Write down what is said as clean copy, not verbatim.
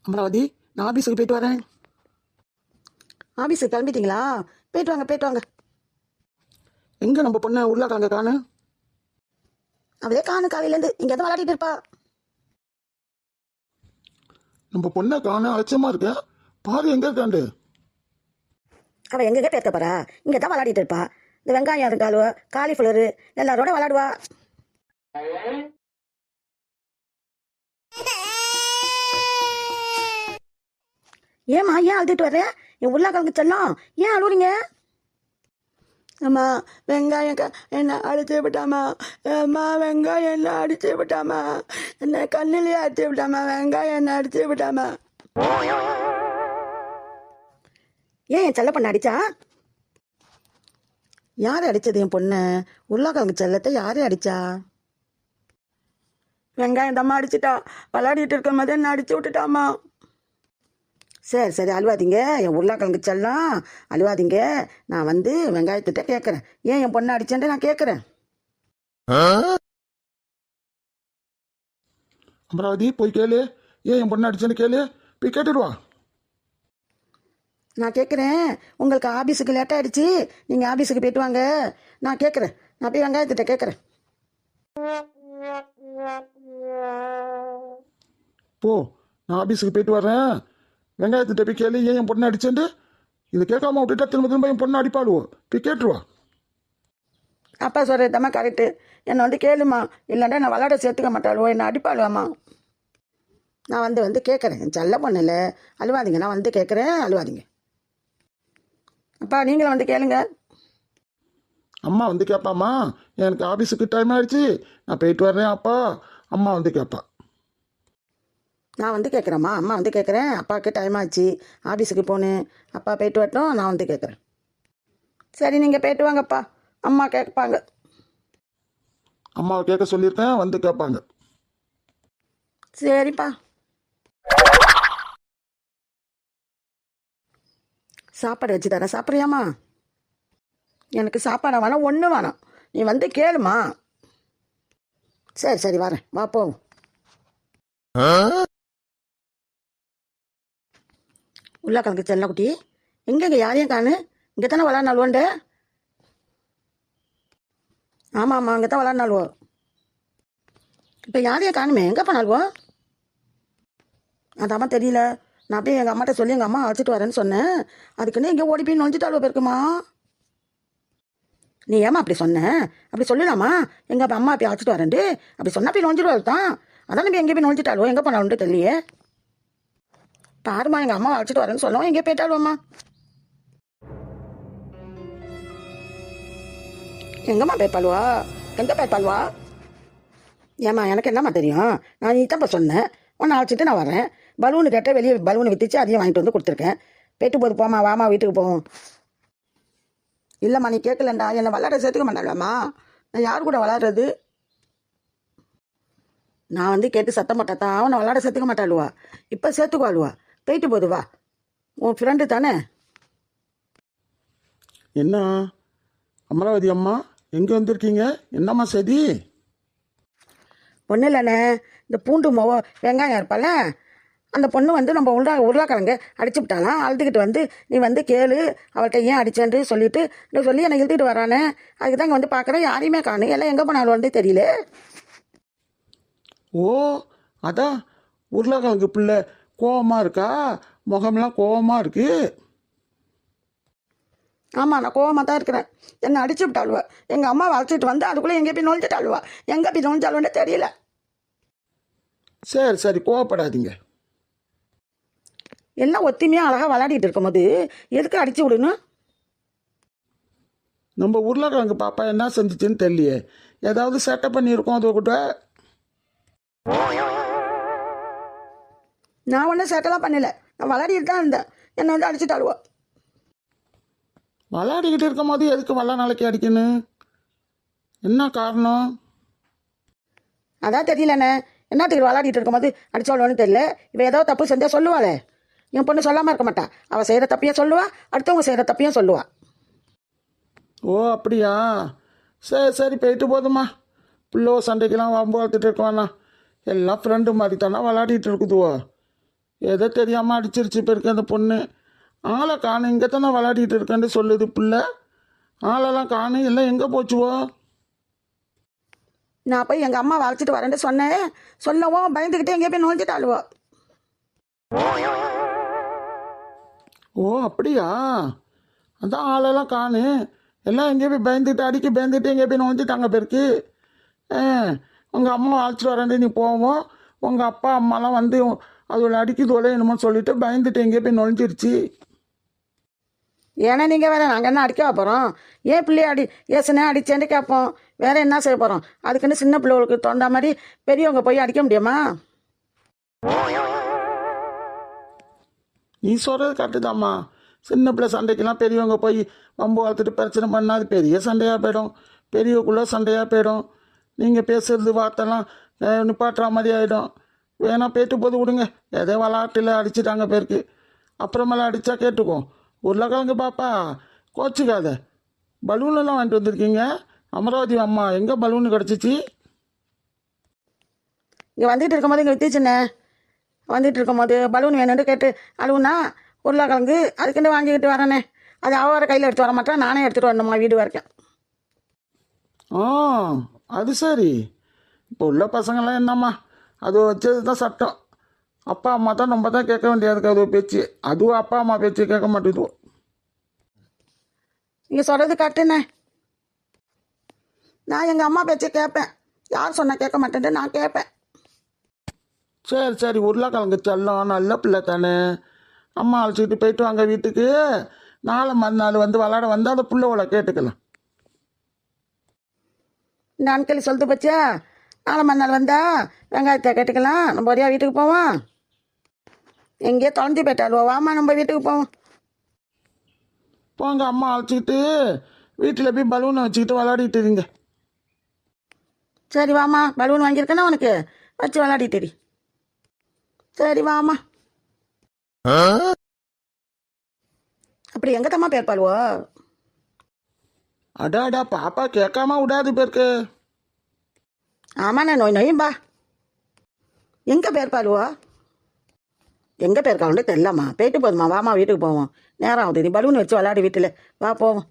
அமராவதி, நான் ஆஃபீஸுக்கு போயிட்டு வரேன். ஆஃபீஸுக்கு கிளம்பிட்டீங்களா? போயிட்டு வாங்க, போயிட்டு வாங்க. எங்கே நம்ம பொண்ணை உருளைக்கிழங்க காணு? அவளே காணு, காலையிலேருந்து இங்கே தான் விளையாடிட்டு இருப்பா. நம்ம பொண்ணை காண அலட்சியமா இருக்க. பாரு எங்க இருக்காண்டு. அவள் எங்கே பேர்க்க போறா? இங்கே தான் விளையாடிட்டு இருப்பா. இந்த வெங்காயம் இருக்காளுவ, காலிஃப்ளவரு எல்லாரோட விளையாடுவா. ஏம்மா ஏன் அழுதுட்டு வர்ற? என் உருளைக்கிழங்கு செல்லம், ஏன் அழுவுறீங்க? அம்மா, வெங்காயம் என்ன அடிச்சு விட்டாமா. அம்மா, வெங்காயம் என்ன அடிச்சு விட்டாமா. என்ன கண்ணிலேயே அடிச்சு விட்டாமா. வெங்காயம் என்ன அடிச்சு விட்டாமா. ஏன் என் செல்ல பொண்ணு அடிச்சா? யார் அடிச்சது என் பொண்ணு? உருளைக்கிழங்கு செல்லத்தை யாரு அடிச்சா? வெங்காயம் தம்மா அடிச்சிட்டா. விளையாடிட்டு இருக்கும் போது என்ன அடிச்சு விட்டுட்டாமா. சரி சரி, அழுவாதீங்க என் உருளைக்கிழங்கு செல்லம், அழுவாதீங்க. நான் வந்து வெங்காயத்திட்ட கேட்குறேன், ஏன் என் பொண்ணை அடிச்சேன்ட்டு நான் கேட்குறேன். அமராவதி, போய் கேளு. ஏன் என் பொண்ணை அடிச்சேன்னு கேளு. போய் கேட்டுடுவா. நான் கேட்குறேன், உங்களுக்கு ஆஃபீஸுக்கு லேட் ஆகிடுச்சு, நீங்கள் ஆஃபீஸுக்கு போயிட்டு வாங்க. நான் கேட்குறேன், நான் போய் வெங்காயத்திட்ட கேட்குறேன். போ, நான் ஆஃபீஸுக்கு போயிட்டு வரேன். வெங்காயத்திட்ட போய் கேளு, ஏன் என் பொண்ணை அடிச்சேன்ட்டு. இதை கேட்காம விட்டுட்டா திரும்ப திரும்ப என் பொண்ணை அடிப்பாளுவோ. போய் கேட்டுருவா. அப்பா சொல்கிறதம்மா கரெக்டு. என்னை வந்து கேளுமா, இல்லைண்டா நான் விளாட சேர்த்துக்க மாட்டாளுவோ, என்னை அடிப்பாளுவாம்மா. நான் வந்து கேட்குறேன், என் செல்ல பொண்ணுல அழுவாதீங்க. நான் வந்து கேட்குறேன், அழுவாதீங்க. அப்பா நீங்களும் வந்து கேளுங்க. அம்மா வந்து கேட்பாம்மா, எனக்கு ஆஃபீஸுக்கு டைம் ஆயிடுச்சு, நான் போயிட்டு வர்றேன் அப்பா. அம்மா வந்து கேட்பா. நான் வந்து கேட்குறேம்மா, அம்மா வந்து கேட்குறேன். அப்பாவுக்கு டைம் ஆச்சு, ஆஃபீஸுக்கு போனேன். அப்பா போயிட்டு வரட்டும், நான் வந்து கேட்குறேன். சரி, நீங்கள் போயிட்டு வாங்கப்பா. அம்மா கேட்பாங்க. அம்மாவை கேட்க சொல்லியிருக்கேன், வந்து கேட்பாங்க. சரிப்பா. சாப்பாடு வச்சு தரேன், சாப்பிட்றியாம்மா? எனக்கு சாப்பாடு வேணாம், ஒன்று வேணாம். நீ வந்து கேளுமா. சரி சரி, வரேன், வா போவோம். உருளைக்கிழங்கு செல்லக்குட்டி, எங்கெங்க யாரையும் காணு? இங்கே தானே விளாட்னாலுவோண்ட? ஆமாம் ஆமாம், அங்கே தான் விளாட்னாலுவோ. இப்போ யாரையும் காணுமே, எங்கே போனாலுவோ? அதாம்மா தெரியல. நான் அப்படியே எங்கள் அம்மாட்ட சொல்லி எங்கள் அம்மா அழைச்சிட்டு வரேன்னு சொன்னேன். அதுக்குன்னு எங்கே ஓடி போய் நொஞ்சிட்டாலுவோ இருக்குமா? நீ ஏமா அப்படி சொன்ன? அப்படி சொல்லலாமா? எங்கள் அம்மா போய் அழைச்சிட்டு வரேன்ட்டு அப்படி சொன்னா போய் நொஞ்சிடுவாள் தான். அதான் நம்ம எங்கே போய் நொஞ்சிட்டாலுவோ, எங்கே போனாலுன்ட்டு தெரியலையே. பாருமா, எங்கள் அம்மா அழைச்சிட்டு வரேன்னு சொல்லுவோம், எங்கே போயிட்டாலுவோம்மா. எங்கம்மா போய்ப்பாளுவா? எங்கே போய்ப்பாளுவா? ஏம்மா, எனக்கு என்னம்மா தெரியும்? நான் நீ தான்ப்பா சொன்னேன், உன்னை அழைச்சிட்டு நான் வரேன். பலூனு கேட்டால் வெளியே பலூனு விற்றுச்சு, அதையும் வாங்கிட்டு வந்து கொடுத்துருக்கேன். போயிட்டு போது போமா, வாமா வீட்டுக்கு போவோம். இல்லைம்மா, நீ கேட்கலண்டா. என்னை விளாட சேர்த்துக்க மாட்டாளாம்மா. நான் யார் கூட விளாட்றது? நான் வந்து கேட்டு சத்தம் போட்டாத்தா அவனை விளாட சேர்த்துக்க மாட்டாளுவா. இப்போ சேர்த்துக்குவாளுவா. போயிட்டு போது வா, உன் ஃப்ரெண்டு தானே. என்ன அமராவதி அம்மா, எங்கே வந்திருக்கீங்க? என்னம்மா செய்தி? ஒன்றும் இல்லைண்ணே, இந்த பூண்டு வெங்காயம் இருப்பால, அந்த பொண்ணு வந்து நம்ம உருளைக்கிழங்கு அடிச்சு விட்டாலாம். அழுதுகிட்டு வந்து நீ வந்து கேளு, அவள்கிட்ட ஏன் அடிச்சேன்ட்டு சொல்லிட்டு சொல்லி என்னை இழுத்துட்டு வரானே. அதுக்கு தான் இங்கே வந்து பார்க்குறேன், யாரையுமே காணு. எல்லாம் எங்கே போனாலும் வந்து தெரியல. ஓ, அதான் உருளைக்கிழங்கு பிள்ளை கோவமாக இருக்கா? முகம்லாம் கோவமாக இருக்கு. ஆமாம், நான் கோவமாக தான் இருக்கிறேன். என்னை அடிச்சு விட்டாளுவா. எங்கள் அம்மாவை அழைச்சிட்டு வந்து அதுக்குள்ளே எங்கே போய் நொழிச்சிட்டாளுவா. எங்கே போய் நொழிஞ்சாலுன்னு தெரியல. சரி சரி, கோவப்படாதீங்க. எல்லாம் ஒத்துமையாக அழகாக விளையாடிட்டு இருக்கும் போது எதுக்கு அடிச்சு விடணும்? நம்ம உருளைக்கிழங்கு பாப்பா என்ன செஞ்சிச்சுன்னு தெரியலையே. ஏதாவது செட்டப் பண்ணியிருக்கோம் அதை கூட. நான் ஒன்றும் சேட்டெல்லாம் பண்ணல, நான் விளையாடிட்டு தான் இருந்தேன். என்னை வந்து அடிச்சுட்டாளுவா. விளையாடிக்கிட்டு இருக்கும் போது எதுக்கு வல்ல நாளைக்கு அடிக்கணும்? என்ன காரணம்? அதான் தெரியலண்ணே, என்னத்துக்கு விளையாடிட்டு இருக்கும் போது அடிச்சாலும்னு தெரியல. இவ ஏதோ தப்பு செஞ்சால் சொல்லுவாளே. என் பொண்ணு சொல்லாமல் இருக்க மாட்டா. அவள் செய்கிற தப்பையும் சொல்லுவா, அடுத்தவங்க செய்கிற தப்பையும் சொல்லுவா. ஓ அப்படியா? சரி சரி, போயிட்டு போதுமா. பிள்ளை சண்டைக்கெல்லாம் வம்பு வளர்த்துட்டு இருக்கவாண்ணா. எல்லாம் ஃப்ரெண்டு மாதிரி தானே விளையாடிட்டு இருக்குதுவோ. ஏதோ தெரியாமல் அடிச்சிருச்சு போயிருக்கு அந்த பொண்ணு. ஆளை காணும், இங்கே தானே விளையாடிட்டு இருக்கேன்னு சொல்லுது பிள்ளை. ஆளெல்லாம் காணும், எல்லாம் எங்கே போச்சுவோ? நான் போய் எங்கள் அம்மா அழைச்சிட்டு வரேன்ட்டு சொன்னேன். சொல்லவும் பயந்துக்கிட்டே எங்கேயோ போய் நுழைஞ்சிட்டாளுவோ. ஓ அப்படியா? அதான் ஆளெல்லாம் காணு, எல்லாம் எங்கேயோ போய் பயந்துட்டு எங்கேயோ போய் நுழைஞ்சிட்டாங்க பேருக்கு. உங்கள் அம்மா அழைச்சிட்டு வரேன்ட்டு நீ போவோம், உங்கள் அப்பா அம்மாலாம் வந்து அதோட அடிக்குதோட என்னமோ சொல்லிட்டு பயந்துட்டு எங்கேயோ போய் நுழைஞ்சிருச்சு. ஏன்னா நீங்கள் வேற நாங்கள் என்ன அடிக்க போகிறோம்? ஏன் பிள்ளைய ஏசுனே அடிச்சேன்னு கேட்போம். வேற என்ன செய்ய போகிறோம்? அதுக்குன்னு சின்ன பிள்ளைகளுக்கு தோண்டா மாதிரி பெரியவங்க போய் அடிக்க முடியுமா? நீ சொல்கிறது கரெக்டுதாம்மா. சின்ன பிள்ளை சண்டைக்கெல்லாம் பெரியவங்க போய் வம்பு வளர்த்துட்டு பிரச்சனை பண்ணால் அது பெரிய சண்டையாக போயிடும், பெரியவக்குள்ளே சண்டையாக போயிடும். நீங்கள் பேசுறது வார்த்தைலாம் நிப்பாட்டுற மாதிரி ஆகிடும். வேணா போயிட்டு போது விடுங்க. எதோ விளாட்டில் அடிச்சிட்டாங்க பேருக்கு, அப்புறமெல்லாம் அடித்தா கேட்டுக்கும். உருளைக்கிழங்கு பாப்பா கோச்சிக்காத. பலூனெல்லாம் வாங்கிட்டு வந்திருக்கீங்க. அமராவதி அம்மா எங்கே பலூன் கிடச்சிச்சு? இங்கே வந்துட்டு இருக்கும்போது இங்கே வித்துச்சுண்ணே. வந்துட்டு இருக்கும்போது பலூன் வேணும்னு கேட்டு அழுவுனா உருளைக்கிழங்கு அதுக்குன்னு வாங்கிக்கிட்டு வரேனே. அது அவரை கையில் எடுத்து வர மாட்டேன், நானே எடுத்துகிட்டு வரணுமா வீடு வரைக்கும். ஆ அது சரி. இப்போ உள்ள பசங்கள்லாம் என்னம்மா, அது வச்சது தான் சட்டம். அப்பா அம்மா தான் நம்ம தான் கேட்க வேண்டியதுக்கு அது பேச்சு. அதுவும் அப்பா அம்மா பேச்சு கேட்க மாட்டேது. நீங்கள் சொல்கிறது கரெக்டுண்ணே. நான் எங்கள் அம்மா பேச்சை கேட்பேன். யார் சொன்னால் கேட்க மாட்டேன்ட்டு நான் கேட்பேன். சரி உருளைக்கிழங்கு செல்லம் நல்ல பிள்ளை தானே. அம்மா அழைச்சிக்கிட்டு போயிட்டு வாங்க வீட்டுக்கு. நாளை மறுநாள் வந்து விளாட வந்து அந்த பிள்ளைவோட கேட்டுக்கலாம். இந்த அன்கலி சொல்லிட்டு போச்சியா, நாளை மறுநாள் வந்தா வெங்காயத்தை கேட்டுக்கலாம், நம்ம ஒரே வீட்டுக்கு போவோம். எங்கேயோ தொலைஞ்சு போயிட்டாளுவோ, வாமா நம்ம வீட்டுக்கு போவோம். போங்க, அம்மா அழைச்சிக்கிட்டு வீட்டில் போய் பலூனை வச்சுக்கிட்டு விளாடிட்டு இருங்க. சரி வாமா, பலூன் வாங்கியிருக்கேன்னா உனக்கு வச்சு விளாடிட்டு. சரி வாமா. அப்படி எங்க தம்மா பேர்ப்பாளுவோ? அடாடா பாப்பா கேட்காம விடாது பேருக்கு. ஆமாண்ணே, நோயும்பா. எங்கே பேர்ப்பாளுவோ? எங்கே பேருக்காவுண்டு தெரியலம்மா. போயிட்டு போதுமா, வாமா வீட்டுக்கு போவோம். நேரம் ஆகுது, நீ பலூன் வச்சு விளையாடி வீட்டில் வா போவோம்.